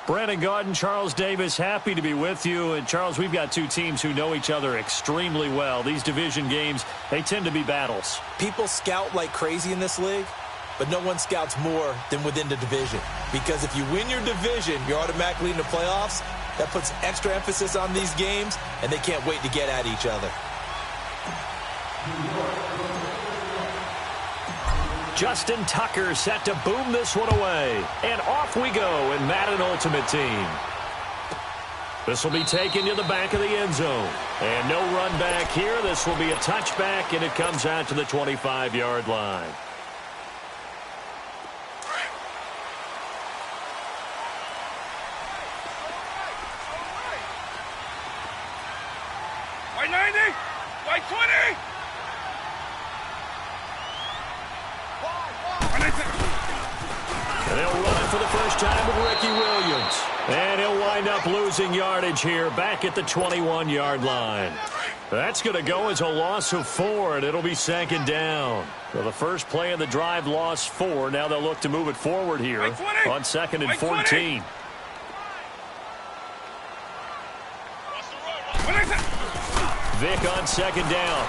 Brandon Garden, Charles Davis, happy to be with you. And, Charles, we've got two teams who know each other extremely well. These division games, they tend to be battles. People scout like crazy in this league, but no one scouts more than within the division. Because if you win your division, you're automatically in the playoffs. That puts extra emphasis on these games, and they can't wait to get at each other. Justin Tucker set to boom this one away. And off we go in Madden Ultimate Team. This will be taken to the back of the end zone. And no run back here. This will be a touchback, and it comes out to the 25-yard line. White 90, white 20. And they'll run it for the first time with Ricky Williams. And he'll wind up losing yardage here back at the 21-yard line. That's going to go as a loss of 4, and it'll be second down. So the first play of the drive lost 4. Now they'll look to move it forward here on second and 14. Vic on second down.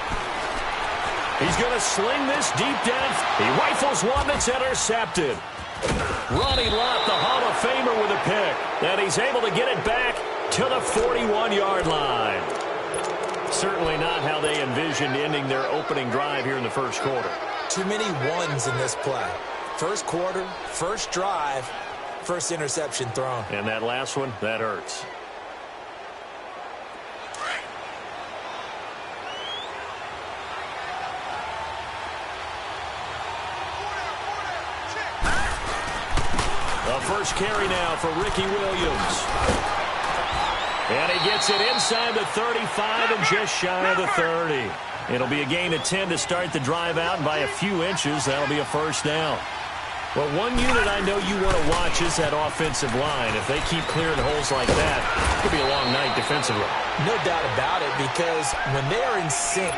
He's going to sling this deep down. He rifles one that's intercepted. Ronnie Lott, the Hall of Famer, with a pick. And he's able to get it back to the 41-yard line. Certainly not how they envisioned ending their opening drive here in the first quarter. Too many ones in this play. First quarter, first drive, first interception thrown. And that last one, that hurts. The first carry now for Ricky Williams. And he gets it inside the 35 and just shy of the 30. It'll be a gain of 10 to start the drive out, and by a few inches, that'll be a first down. Well, one unit I know you want to watch is that offensive line. If they keep clearing holes like that, it could be a long night defensively. No doubt about it, because when they are in sync,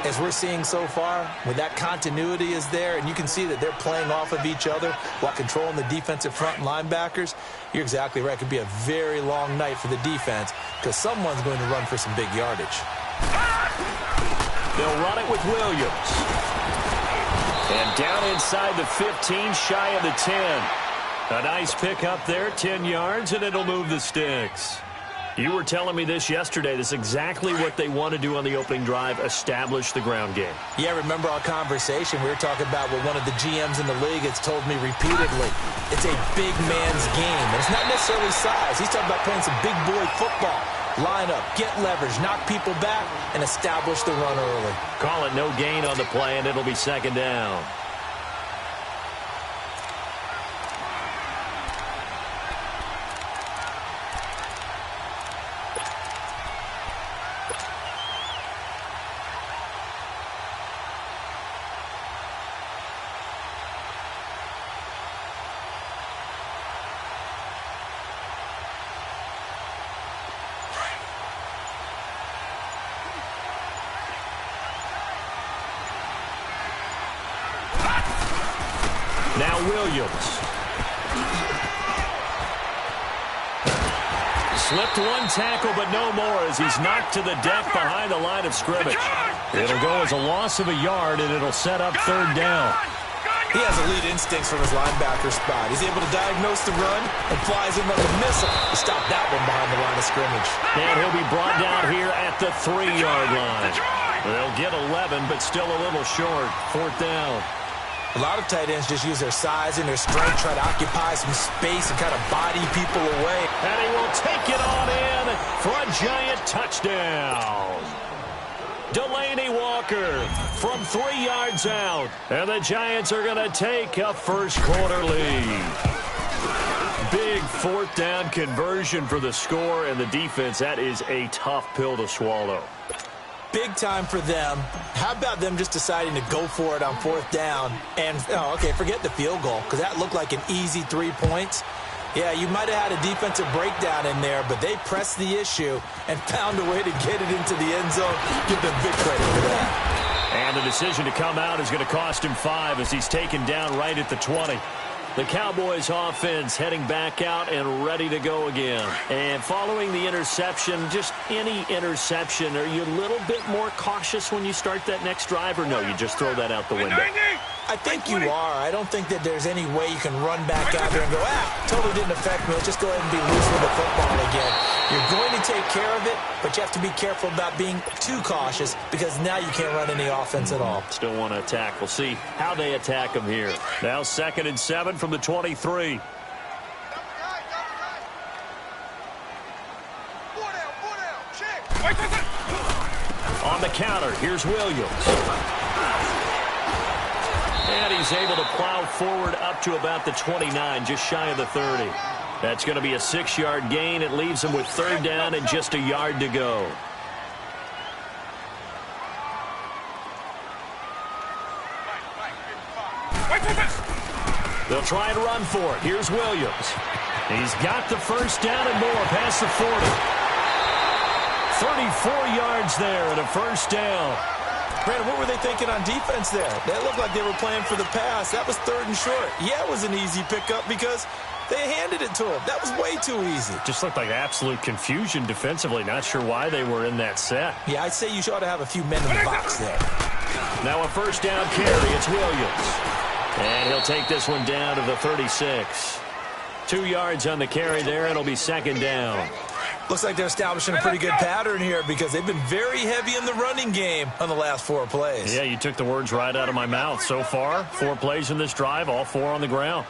as we're seeing so far, when that continuity is there, and you can see that they're playing off of each other while controlling the defensive front and linebackers, you're exactly right. It could be a very long night for the defense because someone's going to run for some big yardage. They'll run it with Williams. And down inside the 15, shy of the 10. A nice pick up there, 10 yards, and it'll move the sticks. You were telling me this yesterday. This is exactly what they want to do on the opening drive, establish the ground game. Yeah, remember our conversation? We were talking about what one of the GMs in the league has told me repeatedly. It's a big man's game. And it's not necessarily size. He's talking about playing some big boy football. Line up, get leverage, knock people back, and establish the run early. Call it no gain on the play, and it'll be second down. Now Williams. Slipped one tackle, but no more as he's knocked to the deck behind the line of scrimmage. It'll go as a loss of a yard, and it'll set up third down. He has elite instincts from his linebacker spot. He's able to diagnose the run and flies in like a missile to stop that one behind the line of scrimmage. And he'll be brought down here at the 3-yard line. They'll get 11, but still a little short. Fourth down. A lot of tight ends just use their size and their strength, try to occupy some space and kind of body people away. And he will take it on in for a giant touchdown. Delaney Walker from 3 yards out. And the Giants are going to take a first quarter lead. Big fourth down conversion for the score, and the defense, that is a tough pill to swallow. Big time for them. How about them just deciding to go for it on fourth down? And, forget the field goal, because that looked like an easy 3 points. Yeah, you might have had a defensive breakdown in there, but they pressed the issue and found a way to get it into the end zone. Give them big credit for that. And the decision to come out is going to cost him 5 as he's taken down right at the 20. The Cowboys offense heading back out and ready to go again. And following the interception, just any interception, are you a little bit more cautious when you start that next drive, or no, you just throw that out the window? I think you are. I don't think that there's any way you can run back out there and go, totally didn't affect me. Let's just go ahead and be loose with the football again. You're going to take care of it, but you have to be careful about being too cautious because now you can't run any offense at all. Still want to attack. We'll see how they attack them here. Now 2nd and 7 from the 23. On the counter, here's Williams. And he's able to plow forward up to about the 29, just shy of the 30. That's going to be a 6-yard gain. It leaves him with 3rd down and just a yard to go. They'll try and run for it. Here's Williams. He's got the 1st down and more past the 40. 34 yards there and a 1st down. Brandon, what were they thinking on defense there? That looked like they were playing for the pass. That was 3rd and short. Yeah, it was an easy pickup because they handed it to him. That was way too easy. Just looked like absolute confusion defensively. Not sure why they were in that set. Yeah, I'd say you ought to have a few men in the box there. Now a 1st down carry. It's Williams. And he'll take this one down to the 36. 2 yards on the carry there. It'll be 2nd down. Looks like they're establishing a pretty good pattern here because they've been very heavy in the running game on the last 4 plays. Yeah, you took the words right out of my mouth. So far, 4 plays in this drive, all 4 on the ground.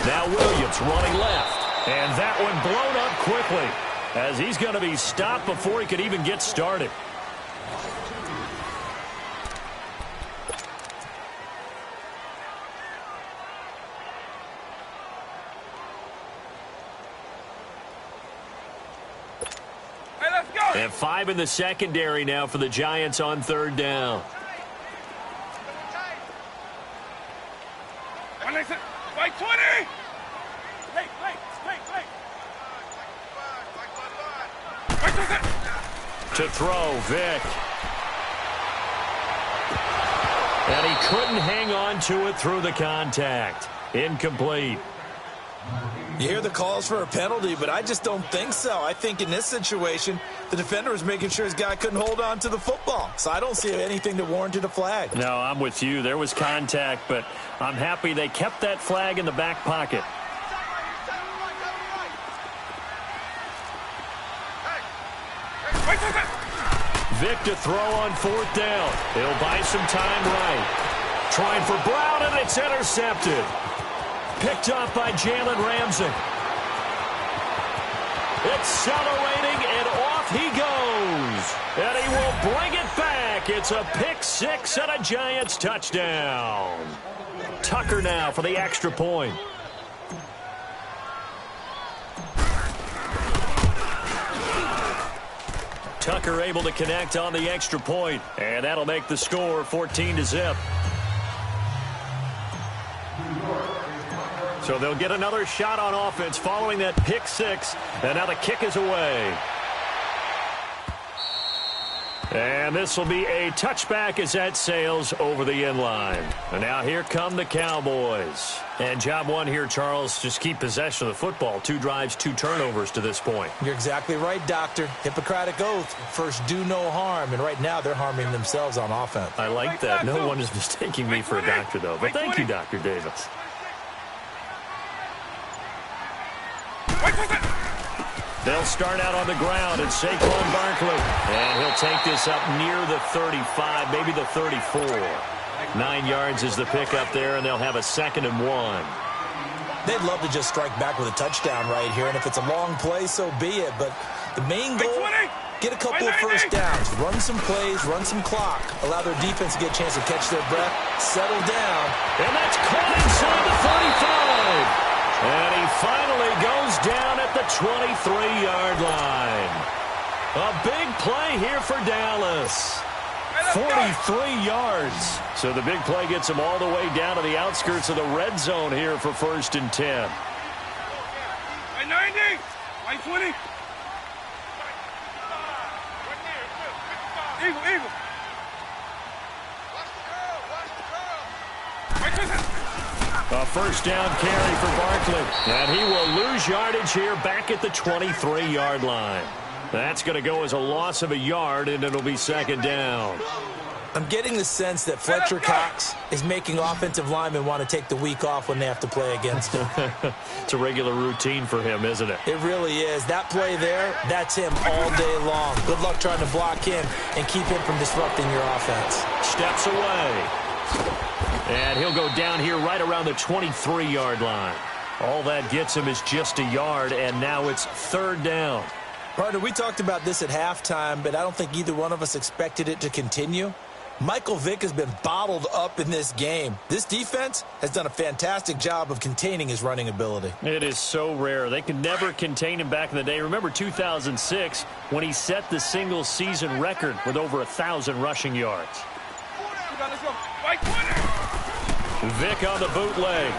Now Williams running left. And that one blown up quickly as he's going to be stopped before he could even get started. And 5 in the secondary now for the Giants on 3rd down. Like 20! To throw, Vic. And he couldn't hang on to it through the contact. Incomplete. You hear the calls for a penalty, but I just don't think so. I think in this situation, the defender was making sure his guy couldn't hold on to the football. So I don't see anything that warranted a flag. No, I'm with you. There was contact, but I'm happy they kept that flag in the back pocket. Vic to throw on 4th down. He'll buy some time right. Trying for Brown, and it's intercepted. Picked up by Jalen Ramsey. Accelerating, and off he goes. And he will bring it back. It's a pick 6 and a Giants touchdown. Tucker now for the extra point. Tucker able to connect on the extra point, and that'll make the score 14-0. So they'll get another shot on offense following that pick 6, and now the kick is away. And this will be a touchback as that sails over the end line. And now here come the Cowboys. And job one here, Charles, just keep possession of the football. 2 drives, 2 turnovers to this point. You're exactly right, Doctor. Hippocratic oath. First, do no harm. And right now, they're harming themselves on offense. I like that. No one is mistaking me for a doctor, though. But thank you, Dr. Davis. They'll start out on the ground, and Saquon Barkley. And he'll take this up near the 35, maybe the 34. 9 yards is the pickup there, and they'll have a 2nd and 1. They'd love to just strike back with a touchdown right here, and if it's a long play, so be it. But the main goal, get a couple of 1st downs, run some plays, run some clock, allow their defense to get a chance to catch their breath, settle down. And that's caught inside the 35. And he finally goes down at the 23-yard line. A big play here for Dallas. 43 yards. So the big play gets him all the way down to the outskirts of the red zone here for 1st and 10. By 90, by 20. Eagle. Watch the curl. A first down carry for Barkley. And he will lose yardage here back at the 23-yard line. That's going to go as a loss of a yard, and it'll be second down. I'm getting the sense that Fletcher Cox is making offensive linemen want to take the week off when they have to play against him. It's a regular routine for him, isn't it? It really is. That play there, that's him all day long. Good luck trying to block him and keep him from disrupting your offense. Steps away. And he'll go down here right around the 23-yard line. All that gets him is just a yard, and now it's third down. Partner, we talked about this at halftime, but I don't think either one of us expected it to continue. Michael Vick has been bottled up in this game. This defense has done a fantastic job of containing his running ability. It is so rare. They could never contain him back in the day. Remember 2006 when he set the single-season record with over 1,000 rushing yards. Let's go. White 20. Vick on the bootleg.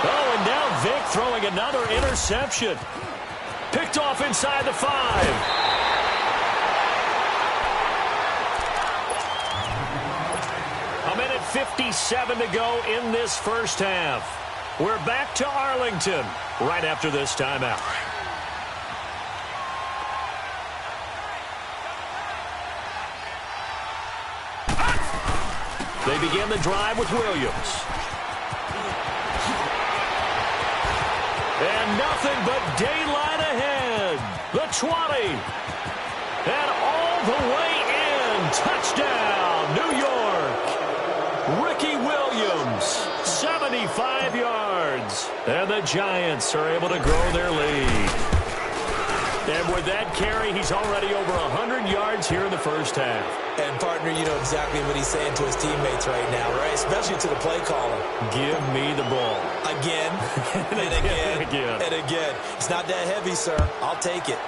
Oh, and now Vick throwing another interception. Picked off inside the 5. A minute 57 to go in this first half. We're back to Arlington right after this timeout. They begin the drive with Williams. And nothing but daylight ahead. The 20. And all the way in. Touchdown, New York. Ricky Williams, 75 yards. And the Giants are able to grow their lead. And with that carry, he's already over 100 yards here in the first half. And, partner, you know exactly what he's saying to his teammates right now, right? Especially to the play caller. Give me the ball. Again, and again, and again. It's not that heavy, sir. I'll take it.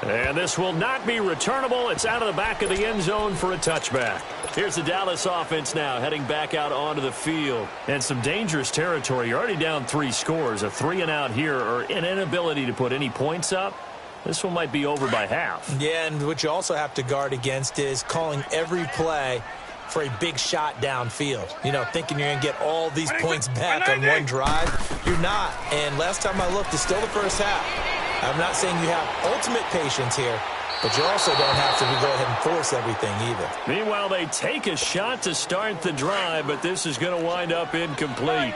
And this will not be returnable. It's out of the back of the end zone for a touchback. Here's the Dallas offense now heading back out onto the field. And some dangerous territory. You're already down 3 scores. A 3-and-out here or an inability to put any points up. This one might be over by half. Yeah, and what you also have to guard against is calling every play for a big shot downfield. You know, thinking you're going to get all these points back on one drive. You're not. And last time I looked, it's still the first half. I'm not saying you have ultimate patience here, but you also don't have to go ahead and force everything either. Meanwhile, they take a shot to start the drive, but this is going to wind up incomplete.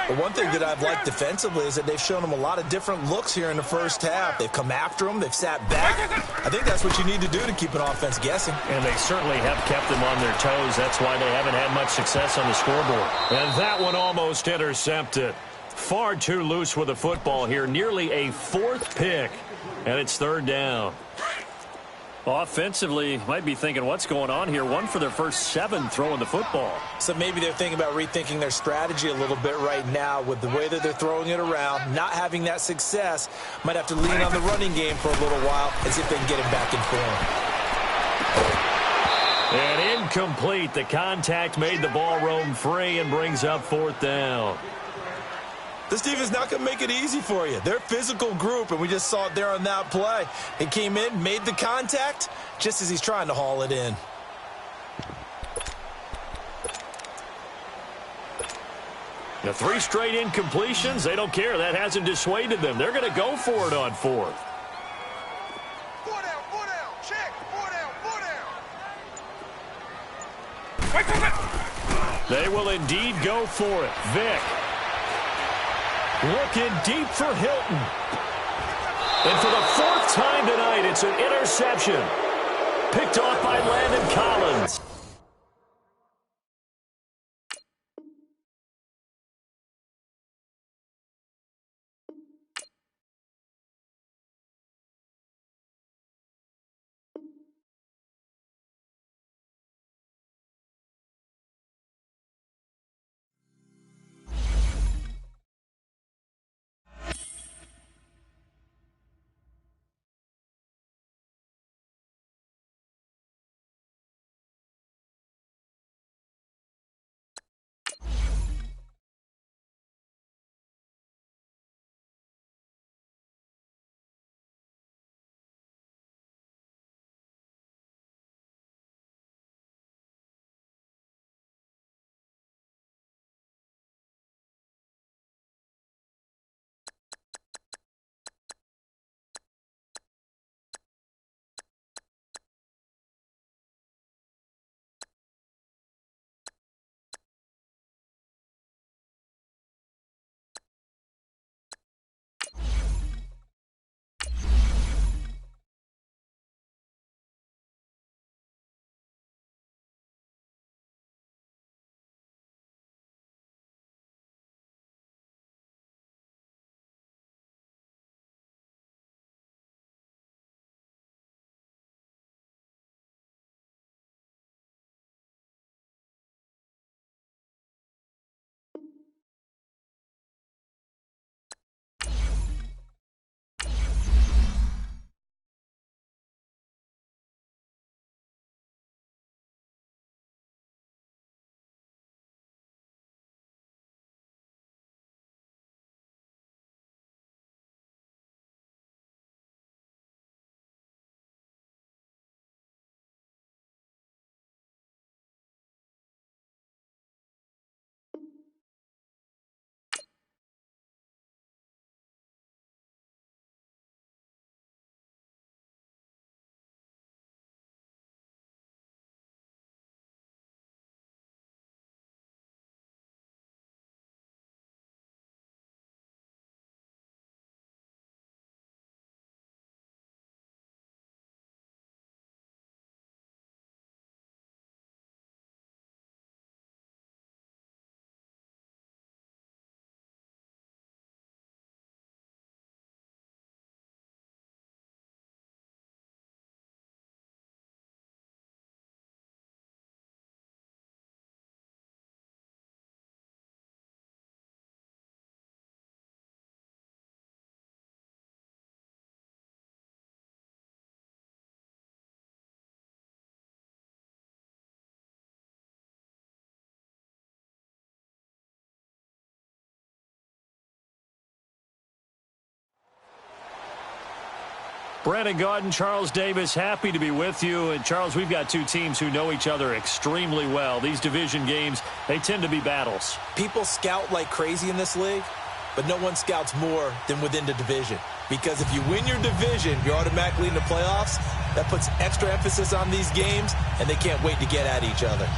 The one thing that I've liked defensively is that they've shown them a lot of different looks here in the first half. They've come after them. They've sat back. I think that's what you need to do to keep an offense guessing. And they certainly have kept them on their toes. That's why they haven't had much success on the scoreboard. And that one almost intercepted. Far too loose with the football here. Nearly a 4th pick. And it's third down. Offensively, might be thinking, what's going on here? 1 for their first 7 throwing the football. So maybe they're thinking about rethinking their strategy a little bit right now with the way that they're throwing it around, not having that success. Might have to lean on the running game for a little while and see if they can get him back in form. And incomplete. The contact made the ball roam free and brings up 4th down. This defense is not going to make it easy for you. They're a physical group, and we just saw it there on that play. He came in, made the contact, just as he's trying to haul it in. The 3 straight incompletions, they don't care. That hasn't dissuaded them. They're going to go for it on 4th. 4 down, check, 4 down. They will indeed go for it. Vick. Looking deep for Hilton. And for the 4th time tonight, it's an interception. Picked off by Landon Collins. Brandon Gaudin, Charles Davis, happy to be with you. And, Charles, we've got two teams who know each other extremely well. These division games, they tend to be battles. People scout like crazy in this league, but no one scouts more than within the division. Because if you win your division, you're automatically in the playoffs. That puts extra emphasis on these games, and they can't wait to get at each other.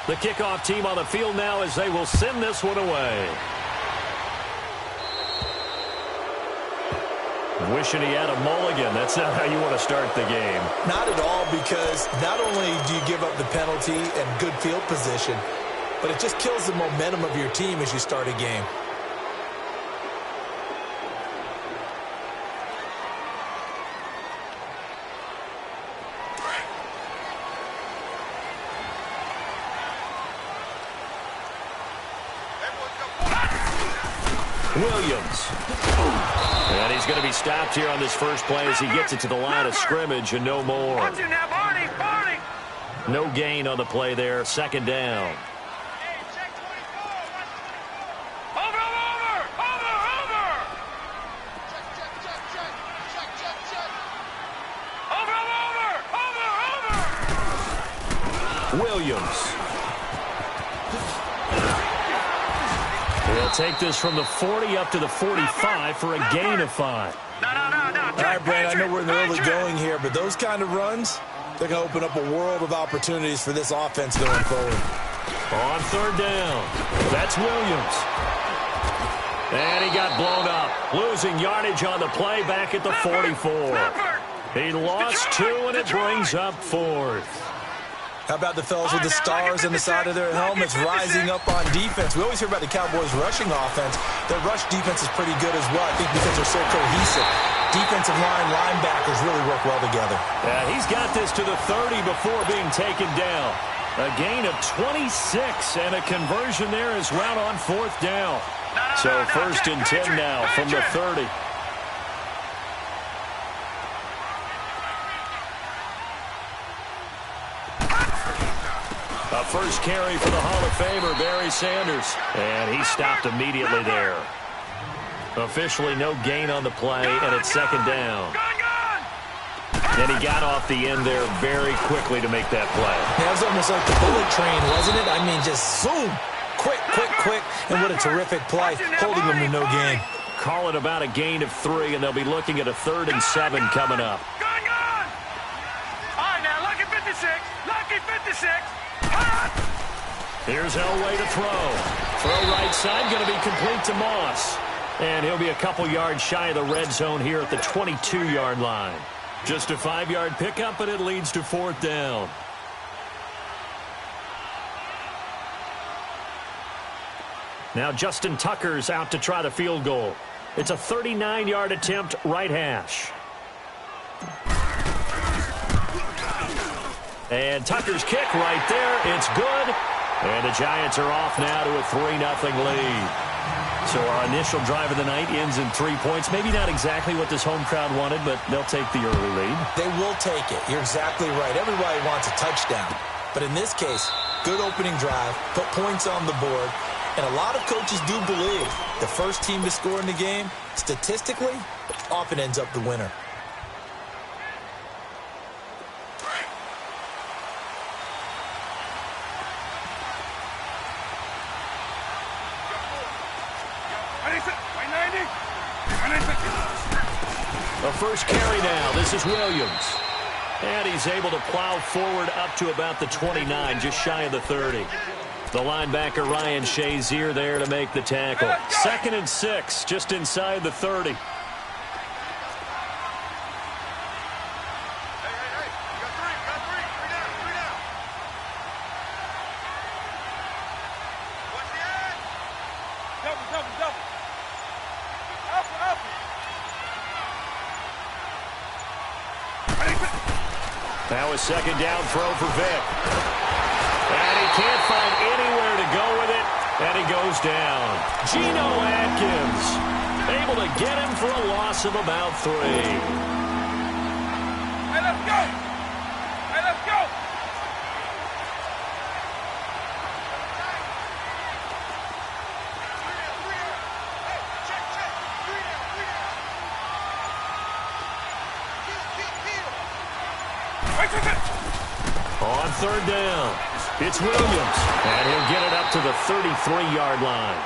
The kickoff team on the field now as they will send this one away. Wishing he had a mulligan. That's not how you want to start the game. Not at all, because not only do you give up the penalty and good field position, but it just kills the momentum of your team as you start a game. Williams. And he's going to be stopped here on this first play as he gets it to the line of scrimmage and no more. Watch it now, Barney, Barney. No gain on the play there. Second down. Hey, check 24. Over. Check. Over. Williams. He'll take this from the 40 up to the 45 for a gain of 5. No. All right, Brad, I know we're in the early going here, but those kind of runs, they're going to open up a world of opportunities for this offense going forward. On third down, that's Williams. And he got blown up, losing yardage on the play back at the 44. He lost 2, and it brings up 4th. How about the fellas with the stars on the side of their helmets rising up on defense? We always hear about the Cowboys' rushing offense. Their rush defense is pretty good as well, I think, because they're so cohesive. Defensive line, linebackers really work well together. Yeah, he's got this to the 30 before being taken down. A gain of 26 and a conversion there as well on 4th down. So 1st and 10 now from the 30. A first carry for the Hall of Famer, Barry Sanders. And he stopped immediately there. Officially no gain on the play, and it's second down. And he got off the end there very quickly to make that play. That was almost like the bullet train, wasn't it? I mean, just zoom. Quick. And what a terrific play, holding them to no gain. Call it about a gain of 3, and they'll be looking at a 3rd and 7 coming up. All right, now, lucky 56. Lucky 56. Here's Elway to throw. Throw right side, going to be complete to Moss. And he'll be a couple yards shy of the red zone here at the 22-yard line. Just a 5-yard pickup, and it leads to 4th down. Now Justin Tucker's out to try the field goal. It's a 39-yard attempt, right hash. And Tucker's kick right there. It's good. And the Giants are off now to a 3-0 lead. So our initial drive of the night ends in 3 points. Maybe not exactly what this home crowd wanted, but they'll take the early lead. They will take it. You're exactly right. Everybody wants a touchdown. But in this case, good opening drive, put points on the board. And a lot of coaches do believe the first team to score in the game, statistically, often ends up the winner. A first carry now. This is Williams. And he's able to plow forward up to about the 29, just shy of the 30. The linebacker, Ryan Shazier, there to make the tackle. 2nd and 6, just inside the 30. Hey, you got three down. Watch the end. Double. Alpha. Now a second down throw for Vic. And he can't find anywhere to go with it, and he goes down. Geno Atkins able to get him for a loss of about 3. let's go. Hey, let's go. On third down, it's Williams, and he'll get it up to the 33-yard line.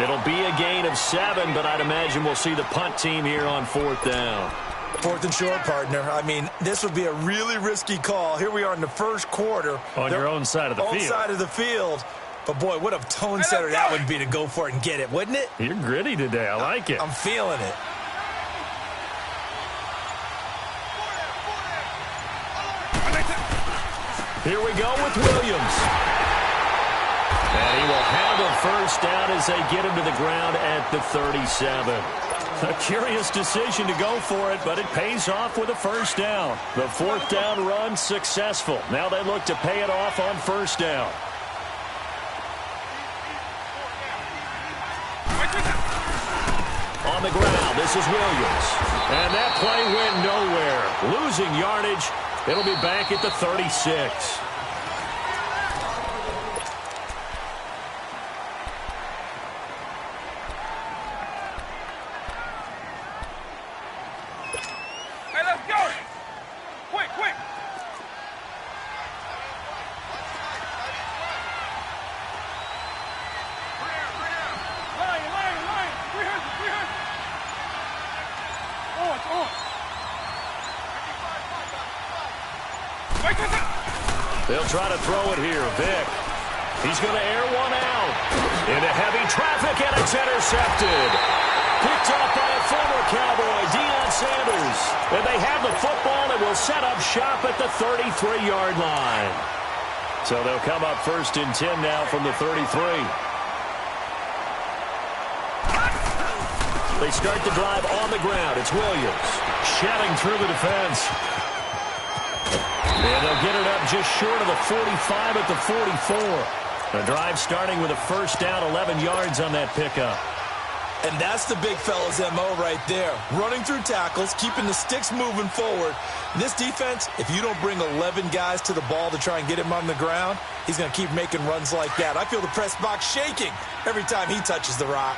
It'll be a gain of 7, but I'd imagine we'll see the punt team here on fourth down. Fourth and short, partner. I mean, this would be a really risky call. Here we are in the first quarter. On your own side of the field. Own side of the field. But, boy, what a tone setter that would be to go for it and get it, wouldn't it? You're gritty today. I like it. I'm feeling it. Here we go with Williams. And he will have a first down as they get him to the ground at the 37. A curious decision to go for it, but it pays off with a first down. The fourth down run successful. Now they look to pay it off on first down. On the ground, this is Williams. And that play went nowhere. Losing yardage. It'll be back at the 36. They'll try to throw it here. Vick. He's going to air one out. Into heavy traffic, and it's intercepted. Picked up by a former Cowboy, Deion Sanders. And they have the football and will set up shop at the 33-yard line. So they'll come up first and 10 now from the 33. They start the drive on the ground. It's Williams. Shelling through the defense. And they'll get it up just short of the 45 at the 44. The drive starting with a first down, 11 yards on that pickup. And that's the big fella's MO right there. Running through tackles, keeping the sticks moving forward. This defense, if you don't bring 11 guys to the ball to try and get him on the ground, he's going to keep making runs like that. I feel the press box shaking every time he touches the rock.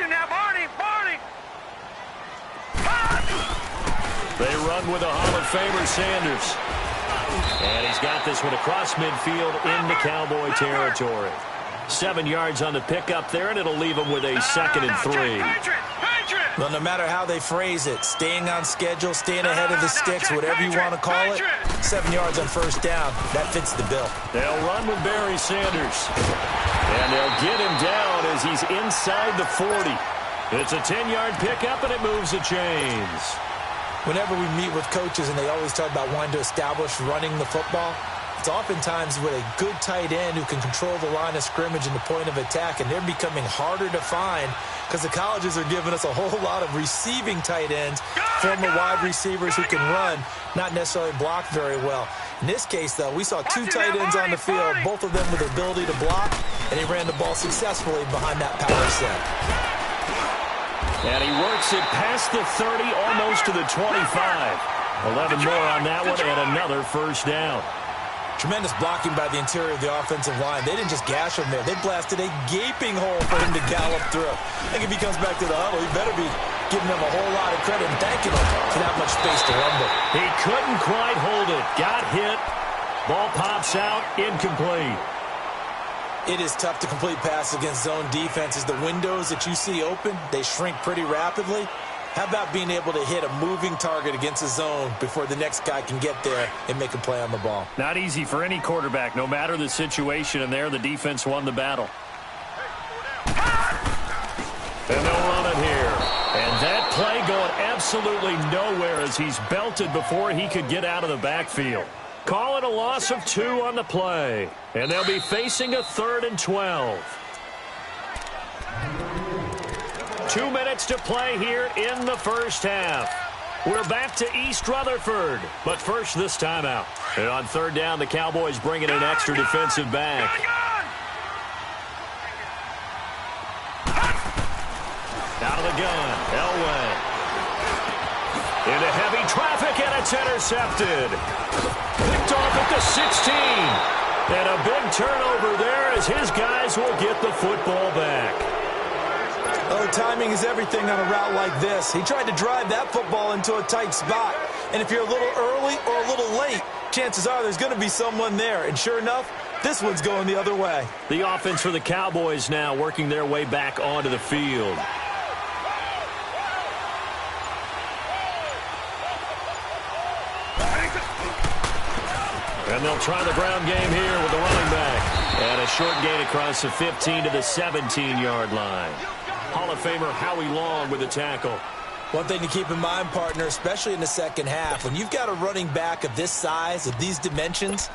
Now, Barney. They run with a Hall of Famer, Sanders. And he's got this one across midfield into Cowboy territory. 7 yards on the pickup there, and it'll leave him with a second and 3. Well, no matter how they phrase it, staying on schedule, staying ahead of the sticks, whatever you want to call it, 7 yards on first down, that fits the bill. They'll run with Barry Sanders. And they'll get him down as he's inside the 40. It's a 10-yard pickup, and it moves the chains. Whenever we meet with coaches and they always talk about wanting to establish running the football, it's oftentimes with a good tight end who can control the line of scrimmage and the point of attack, and they're becoming harder to find because the colleges are giving us a whole lot of receiving tight ends, former wide receivers who can run, not necessarily block very well. In this case, though, we saw 2 tight ends on the field, both of them with the ability to block, and he ran the ball successfully behind that power set. And he works it past the 30, almost to the 25. 11 more on that one, and another first down. Tremendous blocking by the interior of the offensive line. They didn't just gash him there. They blasted a gaping hole for him to gallop through. I think if he comes back to the huddle, he better be giving them a whole lot of credit and thanking them for that much space to rumble. He couldn't quite hold it. Got hit. Ball pops out. Incomplete. It is tough to complete passes against zone defenses. The windows that you see open, they shrink pretty rapidly. How about being able to hit a moving target against a zone before the next guy can get there and make a play on the ball? Not easy for any quarterback, no matter the situation, and there the defense won the battle. And they'll run it here. And that play going absolutely nowhere as he's belted before he could get out of the backfield. Call it a loss of 2 on the play. And they'll be facing a 3rd and 12. 2 minutes to play here in the first half. We're back to East Rutherford. But first, this timeout. And on 3rd down, the Cowboys bringing an extra defensive back. the gun. Elway. Into heavy traffic, and it's intercepted. Picked off at the 16. And a big turnover there as his guys will get the football back. Oh, timing is everything on a route like this. He tried to drive that football into a tight spot. And if you're a little early or a little late, chances are there's going to be someone there. And sure enough, this one's going the other way. The offense for the Cowboys now working their way back onto the field. And they'll try the ground game here with the running back. And a short gain across the 15 to the 17-yard line. Hall of Famer Howie Long with the tackle. One thing to keep in mind, partner, especially in the second half, when you've got a running back of this size, of these dimensions,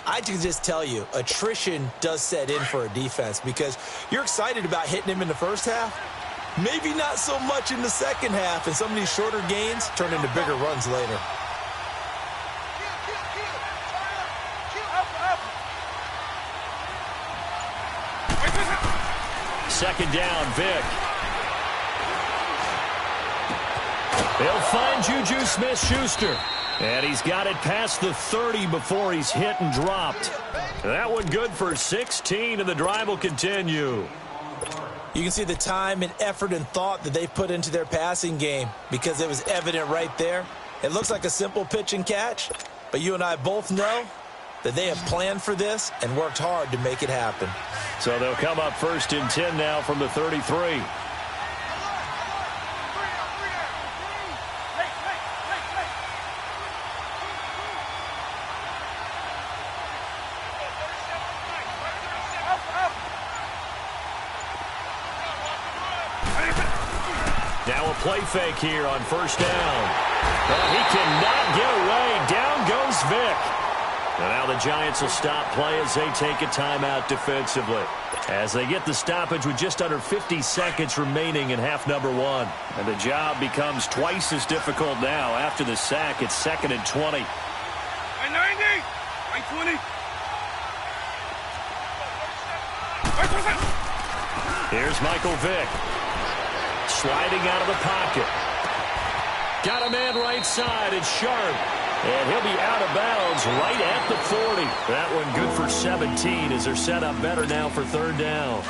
I can just tell you, attrition does set in for a defense because you're excited about hitting him in the first half. Maybe not so much in the second half, and some of these shorter gains turn into bigger runs later. Second down, Vic. They'll find Juju Smith-Schuster. And he's got it past the 30 before he's hit and dropped. That one good for 16, and the drive will continue. You can see the time and effort and thought that they put into their passing game because it was evident right there. It looks like a simple pitch and catch, but you and I both know that they have planned for this and worked hard to make it happen. So they'll come up first and 10 now from the 33. Now a play fake here on first down. But he cannot get away. Down goes Vic. And now the Giants will stop play as they take a timeout defensively. As they get the stoppage with just under 50 seconds remaining in half number one. And the job becomes twice as difficult now. After the sack, it's 2nd and 20. 90, 20. Here's Michael Vick. Sliding out of the pocket. Got a man right side. It's Sharp. And he'll be out of bounds right at the 40. That one good for 17 as they're set up better now for third down.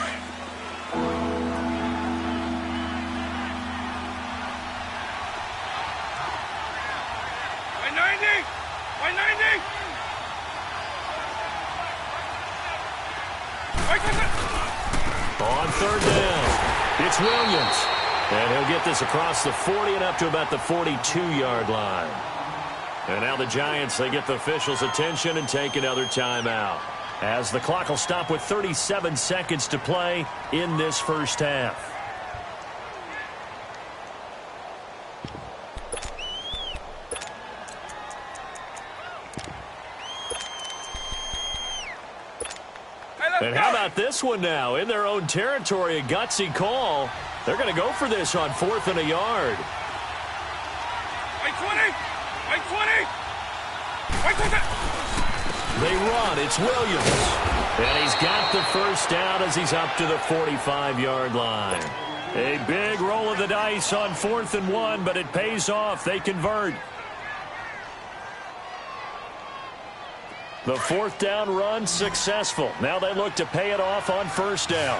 On third down, it's Williams. And he'll get this across the 40 and up to about the 42-yard line. And now the Giants, they get the officials' attention and take another timeout. As the clock will stop with 37 seconds to play in this first half. And how about this one now? In their own territory, a gutsy call. They're going to go for this on 4th and a yard. They run. It's Williams. And he's got the first down as he's up to the 45-yard line. A big roll of the dice on 4th and 1, but it pays off. They convert. The 4th down run successful. Now they look to pay it off on first down.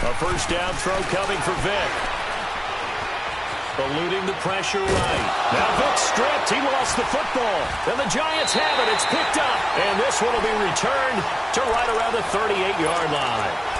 A first down throw coming for Vic. Eluding the pressure right. Now Vic stripped. He lost the football. And the Giants have it. It's picked up. And this one will be returned to right around the 38-yard line.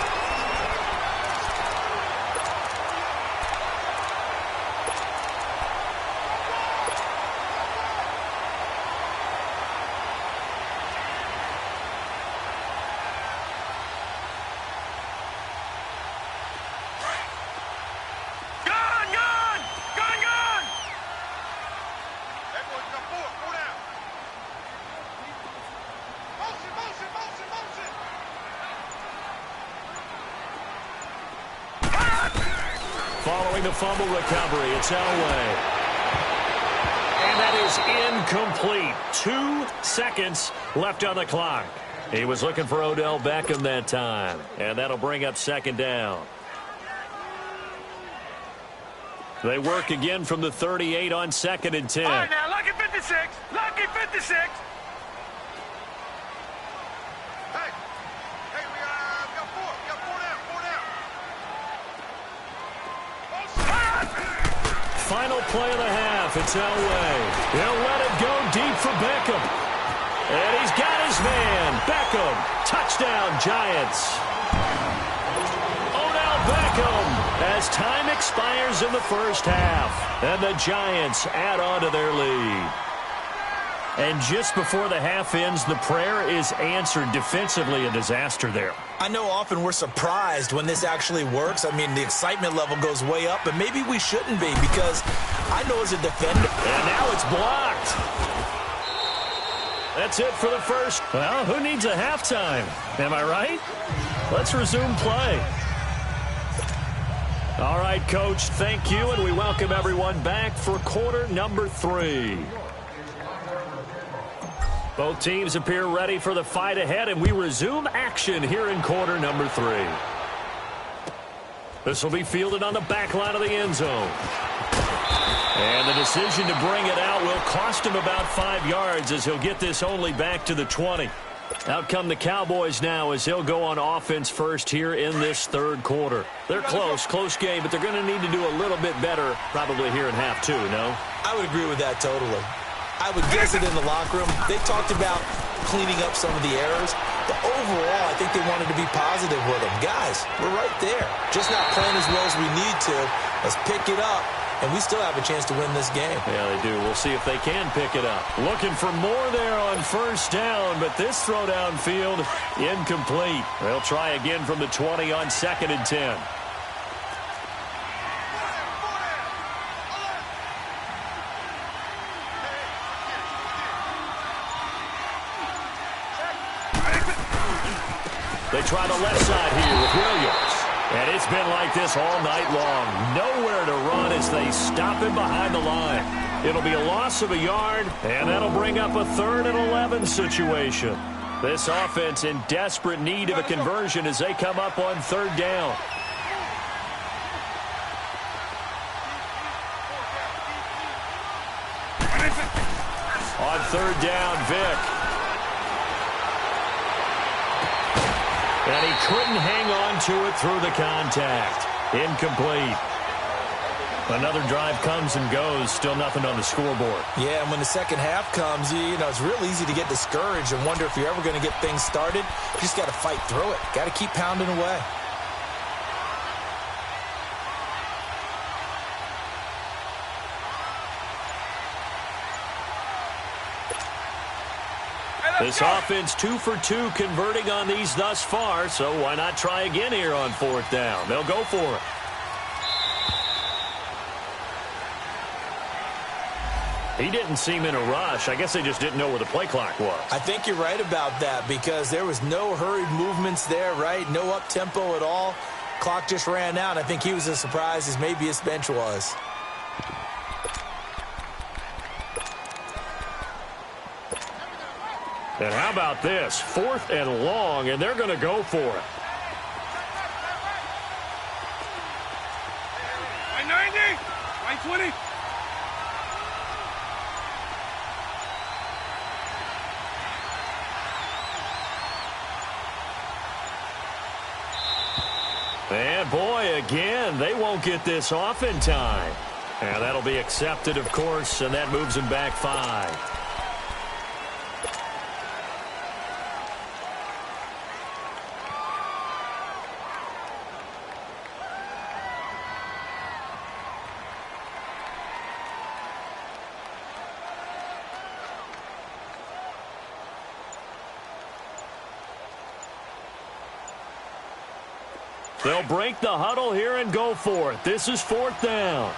Following the fumble recovery, it's Elway. And that is incomplete. 2 seconds left on the clock. He was looking for Odell Beckham that time, and that'll bring up second down. They work again from the 38 on 2nd and 10. All right, now, lucky 56. Lucky 56. Hey, we got four. We got four down. Final play of the half. It's Elway. He'll let it go deep for Beckham. And he's got his man. Beckham. Touchdown, Giants. Odell Beckham as time expires in the first half. And the Giants add on to their lead. And just before the half ends, the prayer is answered. Defensively, a disaster there. I know often we're surprised when this actually works. I mean, the excitement level goes way up, but maybe we shouldn't be because I know as a defender. And now it's blocked. That's it for the first. Well, who needs a halftime? Am I right? Let's resume play. All right, Coach, thank you, and we welcome everyone back for quarter number 3. Both teams appear ready for the fight ahead, and we resume action here in quarter number 3. This will be fielded on the back line of the end zone. And the decision to bring it out will cost him about 5 yards as he'll get this only back to the 20. Out come the Cowboys now as they'll go on offense first here in this third quarter. They're close game, but they're going to need to do a little bit better probably here in half 2, no? I would agree with that totally. I would guess it in the locker room. They talked about cleaning up some of the errors, but overall, I think they wanted to be positive with them. Guys, we're right there. Just not playing as well as we need to. Let's pick it up, and we still have a chance to win this game. Yeah, they do. We'll see if they can pick it up. Looking for more there on first down, but this throw downfield, incomplete. They'll try again from the 20 on 2nd and 10. They try the left side here with Williams. And it's been like this all night long. Nowhere to run as they stop him behind the line. It'll be a loss of a yard, and that'll bring up a 3rd and 11 situation. This offense in desperate need of a conversion as they come up on 3rd down. On 3rd down, Vick. And he couldn't hang on to it through the contact. Incomplete. Another drive comes and goes. Still nothing on the scoreboard. Yeah, and when the second half comes, you know, it's real easy to get discouraged and wonder if you're ever going to get things started. You just got to fight through it. Got to keep pounding away. This offense 2 for 2 converting on these thus far, so why not try again here on 4th down? They'll go for it. He didn't seem in a rush. I guess they just didn't know where the play clock was. I think you're right about that because there was no hurried movements there, right? No up-tempo at all. Clock just ran out. I think he was as surprised as maybe his bench was. And how about this? 4th and long, and they're going to go for it. 90, 20. And boy, again, they won't get this off in time. And that'll be accepted, of course, and that moves them back 5. They'll break the huddle here and go for it. This is 4th down.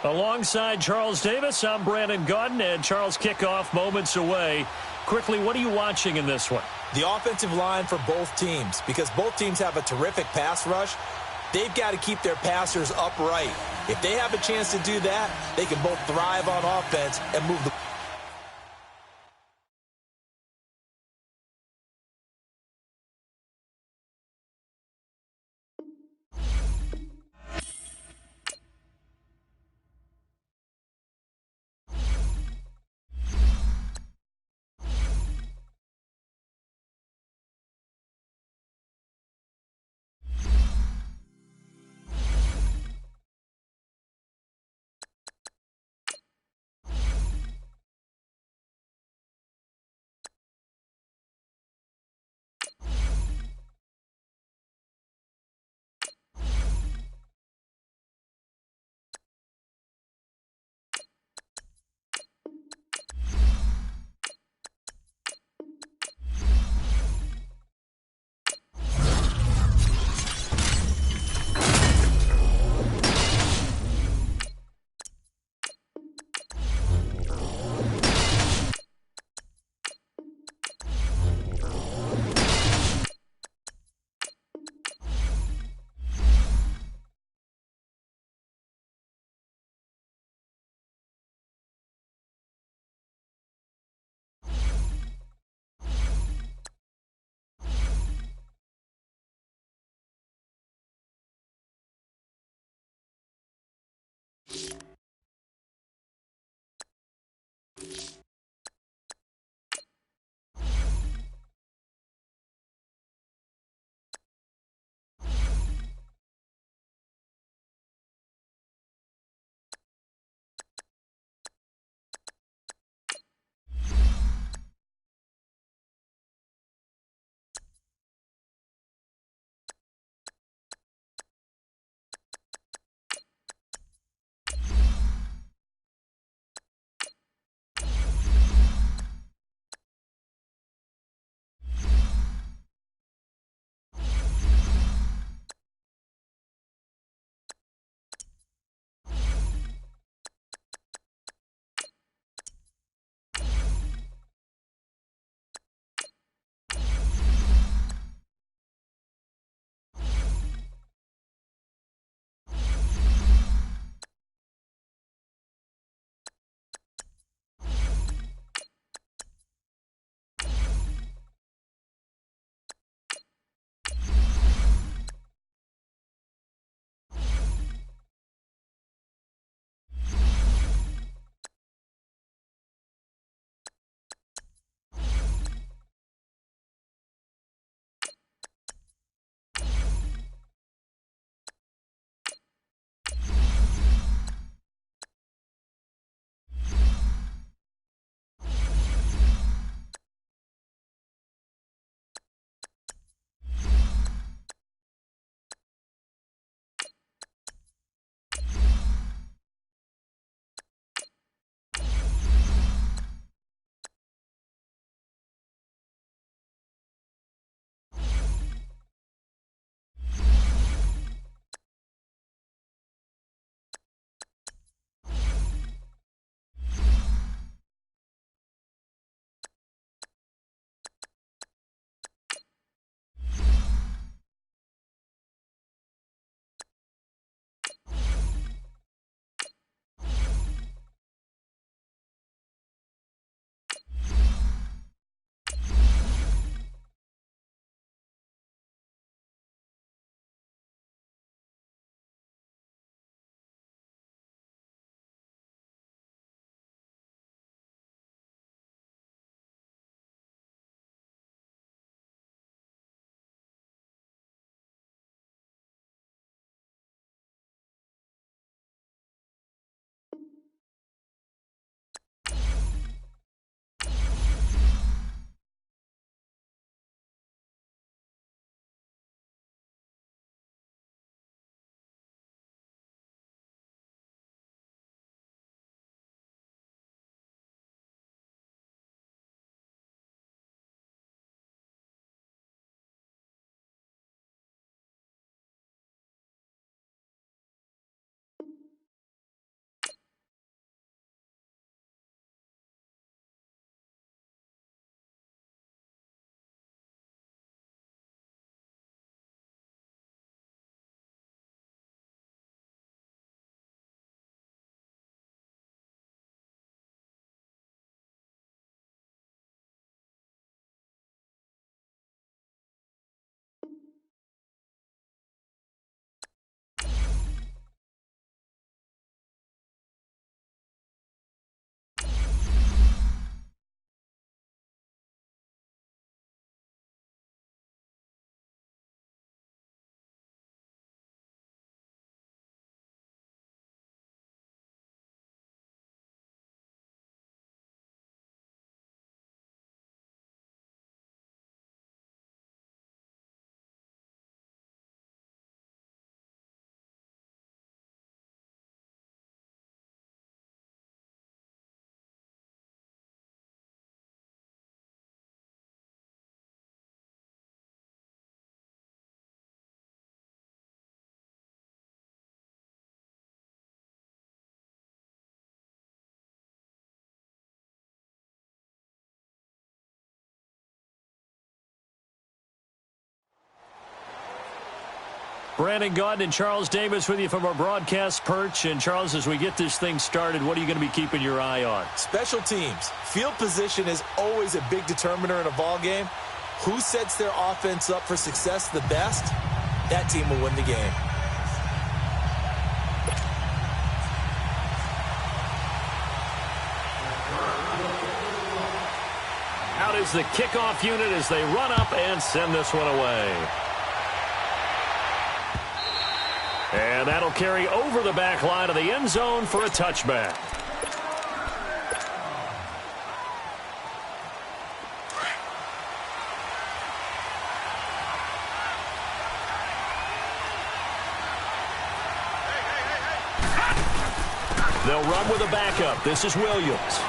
Alongside Charles Davis, I'm Brandon Gaudin, and Charles, kickoff moments away. Quickly, what are you watching in this one? The offensive line for both teams, because both teams have a terrific pass rush. They've got to keep their passers upright. If they have a chance to do that, they can both thrive on offense and move the Brandon Gaudin and Charles Davis with you from our broadcast perch. And, Charles, as we get this thing started, what are you going to be keeping your eye on? Special teams. Field position is always a big determiner in a ball game. Who sets their offense up for success the best, that team will win the game. Out is the kickoff unit as they run up and send this one away. And that'll carry over the back line of the end zone for a touchback. They'll run with a backup. This is Williams.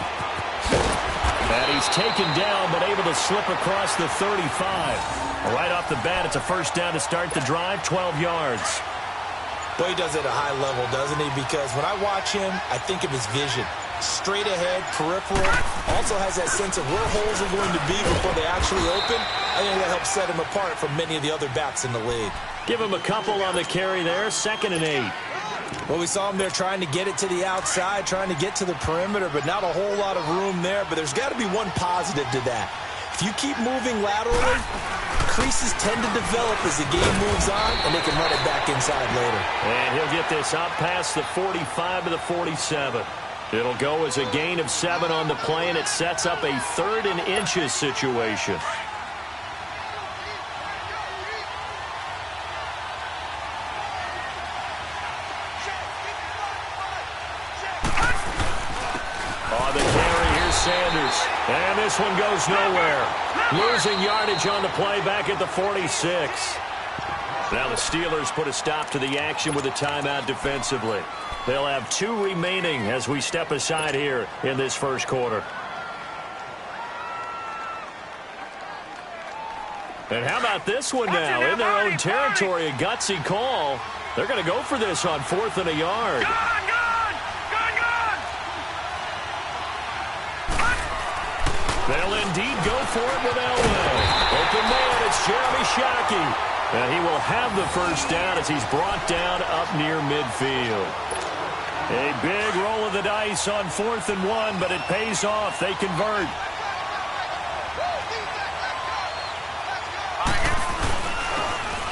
And he's taken down, but able to slip across the 35. Right off the bat, it's a first down to start the drive, 12 yards. Well, he does it at a high level, doesn't he? Because when I watch him, I think of his vision. Straight ahead, peripheral. Also has that sense of where holes are going to be before they actually open. I think that helps set him apart from many of the other backs in the league. Give him a couple on the carry there, 2nd and 8. Well, we saw him there trying to get it to the outside, trying to get to the perimeter, but not a whole lot of room there. But there's got to be one positive to that. If you keep moving laterally, creases tend to develop as the game moves on, and they can run it back inside later. And he'll get this out past the 45 to the 47. It'll go as a gain of 7 on the play, and it sets up a 3rd and inches situation. On the carry, here's Sanders. And this one goes nowhere. Losing yardage on the play back at the 46. Now the Steelers put a stop to the action with a timeout defensively. They'll have 2 remaining as we step aside here in this first quarter. And how about this one now? In their own territory, a gutsy call. They're going to go for this on 4th and a yard. They'll indeed go for it with Elway. Open man, it's Jeremy Shockey. And he will have the first down as he's brought down up near midfield. A big roll of the dice on 4th and 1, but it pays off. They convert.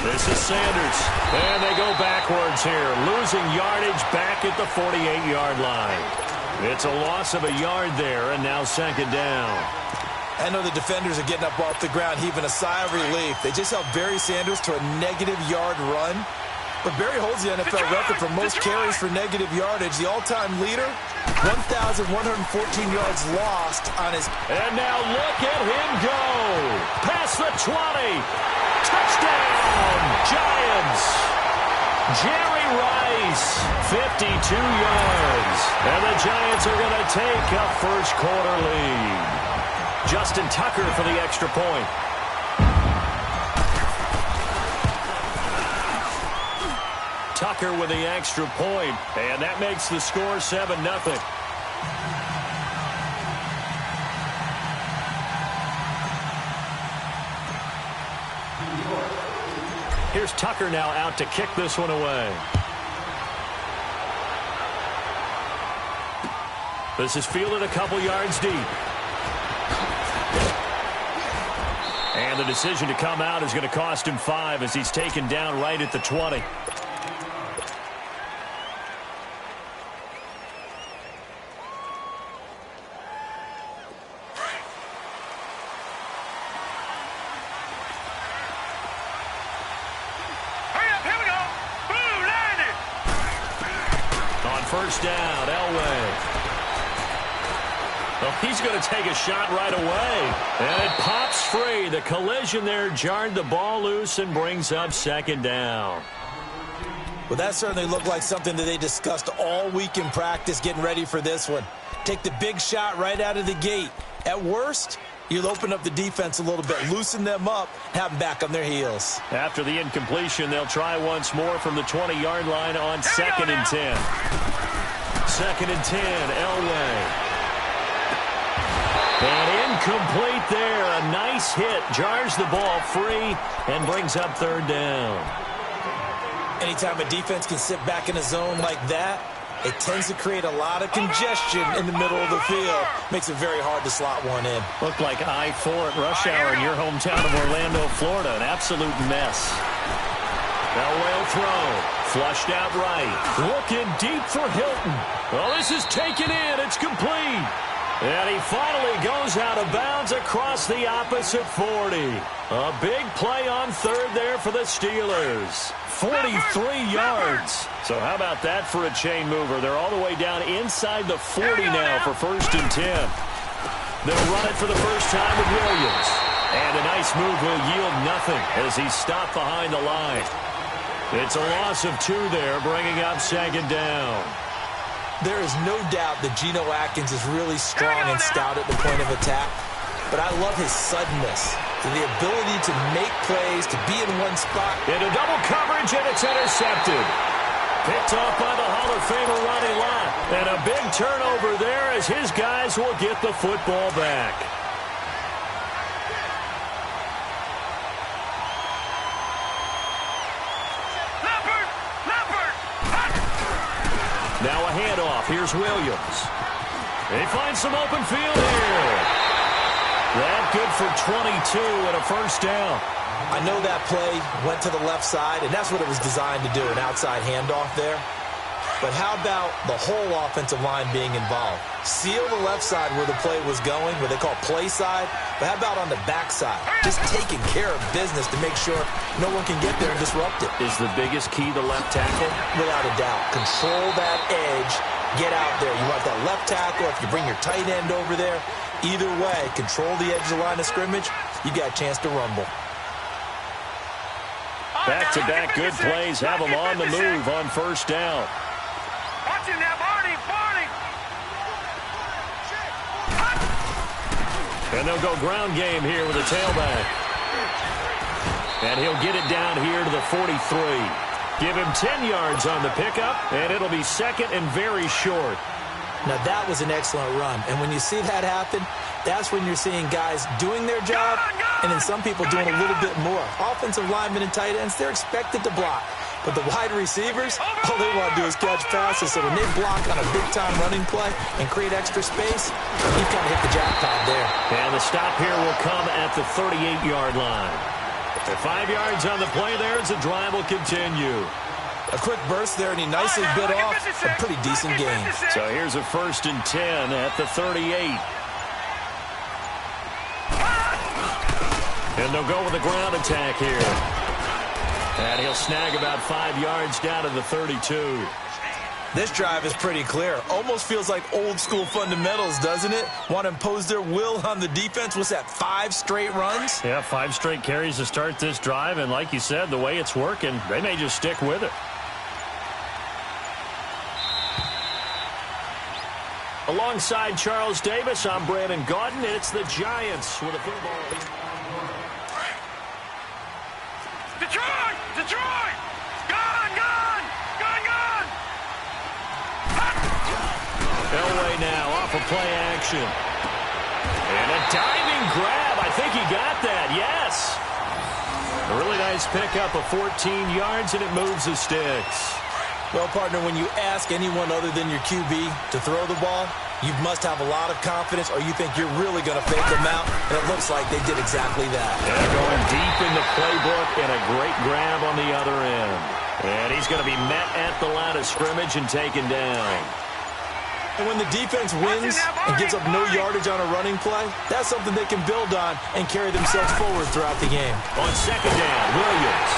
This is Sanders. And they go backwards here. Losing yardage back at the 48-yard line. It's a loss of a yard there, and now 2nd down. I know the defenders are getting up off the ground, heaving a sigh of relief. They just held Barry Sanders to a -yard run. But Barry holds the NFL record for most carries for negative yardage. The all-time leader, 1,114 yards lost on his... And now look at him go. Past the 20. Touchdown, Giants. Jerry Rice, 52 yards. And the Giants are going to take a first quarter lead. Justin Tucker for the extra point. Tucker with the extra point, and that makes the score 7-0. Here's Tucker now out to kick this one away. This is fielded a couple yards deep. And the decision to come out is going to cost him 5 as he's taken down right at the 20. First down, Elway. Well, he's going to take a shot right away. And it pops free. The collision there jarred the ball loose and brings up 2nd down. Well, that certainly looked like something that they discussed all week in practice getting ready for this one. Take the big shot right out of the gate. At worst, you'll open up the defense a little bit, loosen them up, have them back on their heels. After the incompletion, they'll try once more from the 20-yard line on 2nd and 10. 2nd and 10, Elway. And incomplete there. A nice hit. Jars the ball free and brings up 3rd down. Anytime a defense can sit back in a zone like that, it tends to create a lot of congestion in the middle of the field. Makes it very hard to slot one in. Looked like I-4 at rush hour in your hometown of Orlando, Florida. An absolute mess. Elway will throw. Flushed out right. Looking deep for Hilton. Well, this is taken in. It's complete. And he finally goes out of bounds across the opposite 40. A big play on third there for the Steelers. 43 yards. So how about that for a chain mover? They're all the way down inside the 40 now for 1st and 10. They'll run it for the first time with Williams. And a nice move will yield nothing as he's stopped behind the line. It's a loss of 2 there, bringing up 2nd down. There is no doubt that Geno Atkins is really strong and stout at the point of attack. But I love his suddenness, the ability to make plays, to be in one spot. Into double coverage, and it's intercepted. Picked off by the Hall of Famer Ronnie Lott. And a big turnover there as his guys will get the football back. Now a handoff. Here's Williams. They find some open field here. That good for 22 and a first down. I know that play went to the left side, and that's what it was designed to do, an outside handoff there. But how about the whole offensive line being involved? Seal the left side where the play was going, what they call play side. But how about on the back side? Just taking care of business to make sure no one can get there and disrupt it. Is the biggest key the left tackle? Without a doubt. Control that edge. Get out there. You want that left tackle. If you bring your tight end over there, either way, control the edge of the line of scrimmage, you got a chance to rumble. Back-to-back good plays have them on the move on first down. Watch him now, Barney. And they'll go ground game here with a tailback. And he'll get it down here to the 43. Give him 10 yards on the pickup, and it'll be 2nd and very short. Now, that was an excellent run. And when you see that happen, that's when you're seeing guys doing their job and then some people doing a little bit more. Offensive linemen and tight ends, they're expected to block. But the wide receivers, all they want to do is catch passes. So when they block on a big-time running play and create extra space, you've kind of hit the jackpot there. And the stop here will come at the 38-yard line. At 5 yards on the play there as the drive will continue. A quick burst there, and he nicely bit off a pretty decent gain. So here's a 1st and 10 at the 38. And they'll go with a ground attack here. And he'll snag about 5 yards down to the 32. This drive is pretty clear. Almost feels like old-school fundamentals, doesn't it? Want to impose their will on the defense. What's that, 5 straight runs? Yeah, 5 straight carries to start this drive. And like you said, the way it's working, they may just stick with it. Alongside Charles Davis, I'm Brandon Gaudin, and it's the Giants with a football. Detroit! Gone! Elway now off of play action. And a diving grab. I think he got that, yes. A really nice pickup of 14 yards, and it moves the sticks. Well, partner, when you ask anyone other than your QB to throw the ball, you must have a lot of confidence or you think you're really going to fake them out, and it looks like they did exactly that. Yeah, going deep in the playbook and a great grab on the other end. And he's going to be met at the line of scrimmage and taken down. And when the defense wins and gives up no yardage on a running play, that's something they can build on and carry themselves forward throughout the game. On 2nd down, Williams.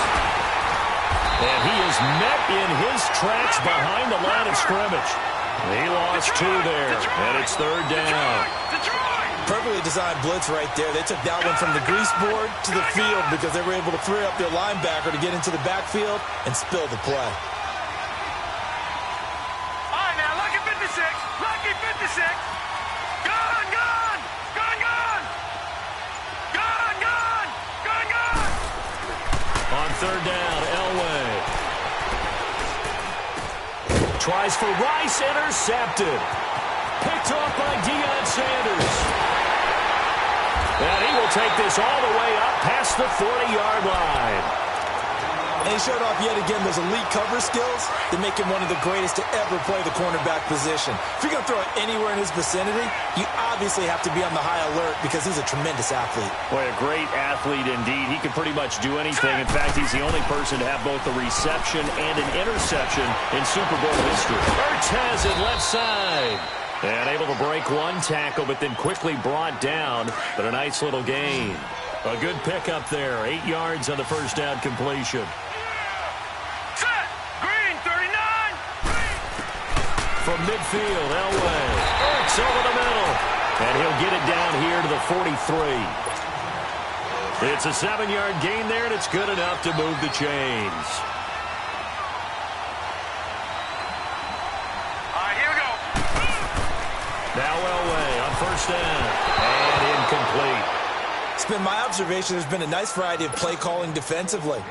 And he is met in his tracks behind the line of scrimmage. He lost 2 there, and it's 3rd down. Perfectly designed blitz right there. They took that one from the grease board to the field because they were able to free up their linebacker to get into the backfield and spill the play. All right, now, lucky 56. Lucky 56. Gone! On 3rd down, Elway. Tries for Rice, intercepted. Picked off by Deion Sanders. And he will take this all the way up past the 40-yard line. And he showed off yet again those elite cover skills that make him one of the greatest to ever play the cornerback position. If you're going to throw it anywhere in his vicinity, you obviously have to be on the high alert because he's a tremendous athlete. Boy, a great athlete indeed. He can pretty much do anything. In fact, he's the only person to have both a reception and an interception in Super Bowl history. Urtez at left side. And able to break one tackle, but then quickly brought down. But a nice little gain. A good pickup there. 8 yards on the first down completion. From midfield, Elway. Ertz over the middle. And he'll get it down here to the 43. It's a 7-yard gain there, and it's good enough to move the chains. All right, here we go. Now Elway on first down. And incomplete. It's been my observation there's been a nice variety of play calling defensively.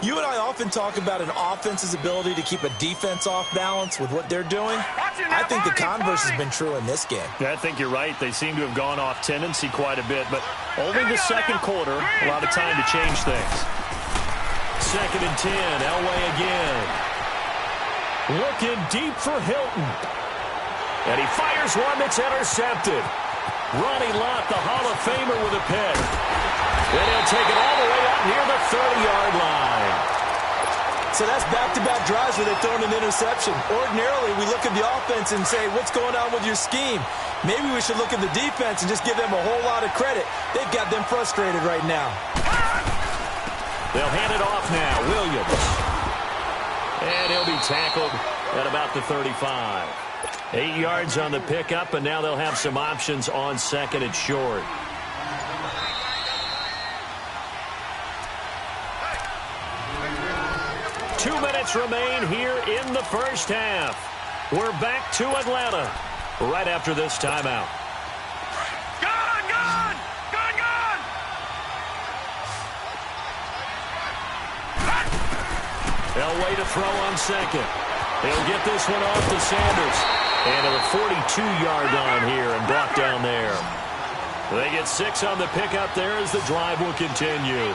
You and I often talk about an offense's ability to keep a defense off balance with what they're doing. I think the converse has been true in this game. Yeah, I think you're right. They seem to have gone off tendency quite a bit, but only the second quarter, a lot of time to change things. 2nd and 10, Elway again. Looking deep for Hilton. And he fires one that's intercepted. Ronnie Lott, the Hall of Famer, with a pick. And he'll take it all the way out near the 30-yard line. So that's back-to-back drives where they've thrown an interception. Ordinarily, we look at the offense and say, what's going on with your scheme? Maybe we should look at the defense and just give them a whole lot of credit. They've got them frustrated right now. They'll hand it off now. Williams. And he'll be tackled at about the 35. 8 yards on the pickup, and now they'll have some options on 2nd and short. Two minutes remain here in the first half. We're back to Atlanta right after this timeout. Gun! Elway to throw on 2nd. He'll get this one off to Sanders. And to the 42-yard line here and brought down there. They get 6 on the pickup there as the drive will continue.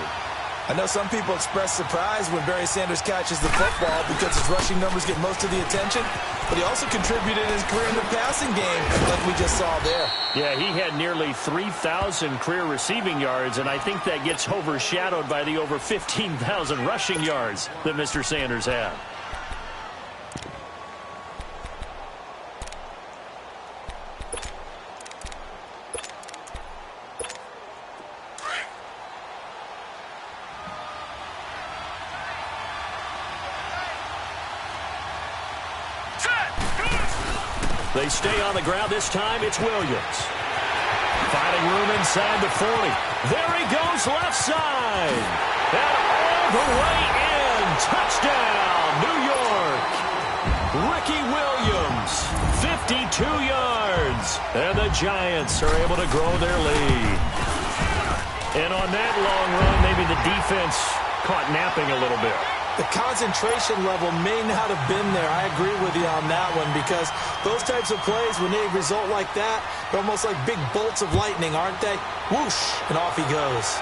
I know some people express surprise when Barry Sanders catches the football because his rushing numbers get most of the attention, but he also contributed in his career in the passing game like we just saw there. Yeah, he had nearly 3,000 career receiving yards, and I think that gets overshadowed by the over 15,000 rushing yards that Mr. Sanders had. They stay on the ground. This time it's Williams. Finding room inside the 40. There he goes left side. And all the way in. Touchdown, New York. Ricky Williams, 52 yards. And the Giants are able to grow their lead. And on that long run, maybe the defense caught napping a little bit. The concentration level may not have been there. I agree with you on that one because those types of plays, when they result like that, they're almost like big bolts of lightning, aren't they? Whoosh, and off he goes.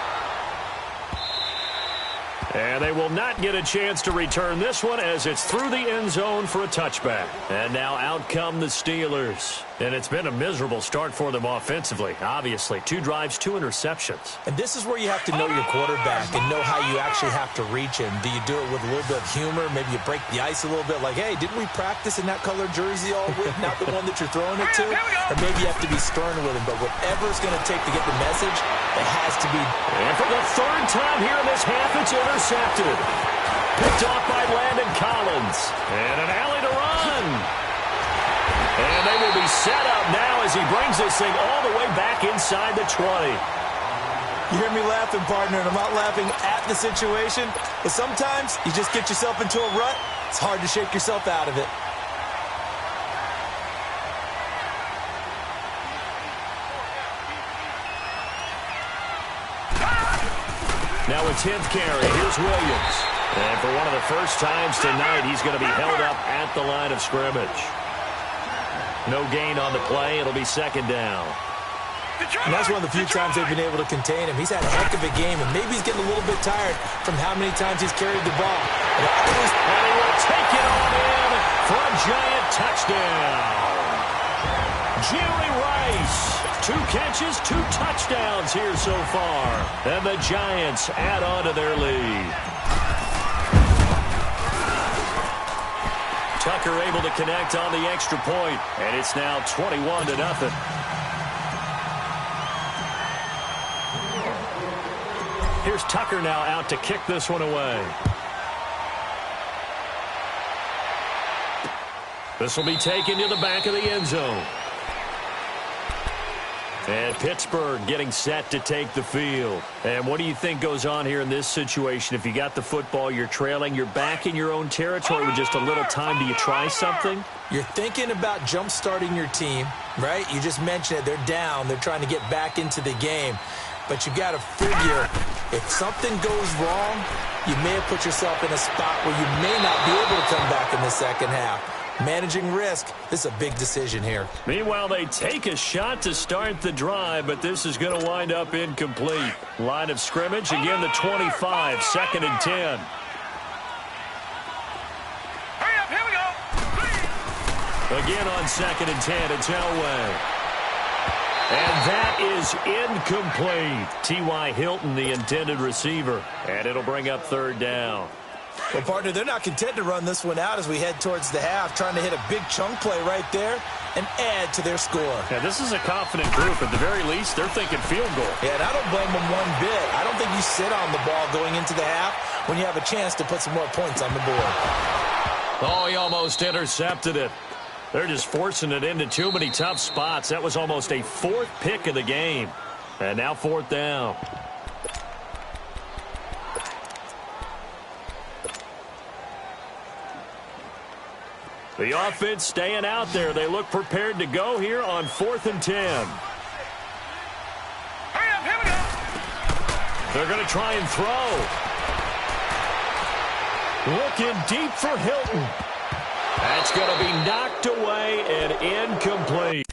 And they will not get a chance to return this one as it's through the end zone for a touchback. And now out come the Steelers. And it's been a miserable start for them offensively, obviously. 2 drives, 2 interceptions. And this is where you have to know your quarterback and know how you actually have to reach him. Do you do it with a little bit of humor? Maybe you break the ice a little bit like, hey, didn't we practice in that colored jersey all week? Not the one that you're throwing it to? Or maybe you have to be stern with him. But whatever it's going to take to get the message, it has to be. And for the 3rd time here in this half, it's intercepted. Picked off by Landon Collins. And an alley to run. And they will be set up now as he brings this thing all the way back inside the 20. You hear me laughing, partner, and I'm not laughing at the situation, but sometimes you just get yourself into a rut. It's hard to shake yourself out of it. Now a 10th carry. Here's Williams. And for one of the first times tonight, he's going to be held up at the line of scrimmage. No gain on the play. It'll be 2nd down. And that's one of the few times they've been able to contain him. He's had a heck of a game, and maybe he's getting a little bit tired from how many times he's carried the ball. And he will take it on in for a giant touchdown. Jerry Rice, 2 catches, 2 touchdowns here so far. And the Giants add on to their lead. Tucker able to connect on the extra point, and it's now 21-0. Here's Tucker now out to kick this one away. This will be taken to the back of the end zone. And Pittsburgh getting set to take the field. And what do you think goes on here in this situation? If you got the football, you're trailing, you're back in your own territory with just a little time. Do you try something? You're thinking about jump-starting your team, right? You just mentioned it. They're down. They're trying to get back into the game. But you got to figure, if something goes wrong, you may have put yourself in a spot where you may not be able to come back in the second half. Managing risk, this is a big decision here. Meanwhile, they take a shot to start the drive, but this is going to wind up incomplete. Line of scrimmage, again the 25, 2nd and 10. Hurry up, here we go. Again on 2nd and 10, it's Elway. And that is incomplete. T.Y. Hilton, the intended receiver. And it'll bring up 3rd down. Well, partner, they're not content to run this one out as we head towards the half, trying to hit a big chunk play right there and add to their score. Yeah, this is a confident group. At the very least, they're thinking field goal. Yeah, and I don't blame them one bit. I don't think you sit on the ball going into the half when you have a chance to put some more points on the board. Oh, he almost intercepted it. They're just forcing it into too many tough spots. That was almost a 4th pick of the game. And now 4th down. The offense staying out there. They look prepared to go here on 4th and 10. Hurry up, here we go. They're going to try and throw. Looking deep for Hilton. That's going to be knocked away and incomplete.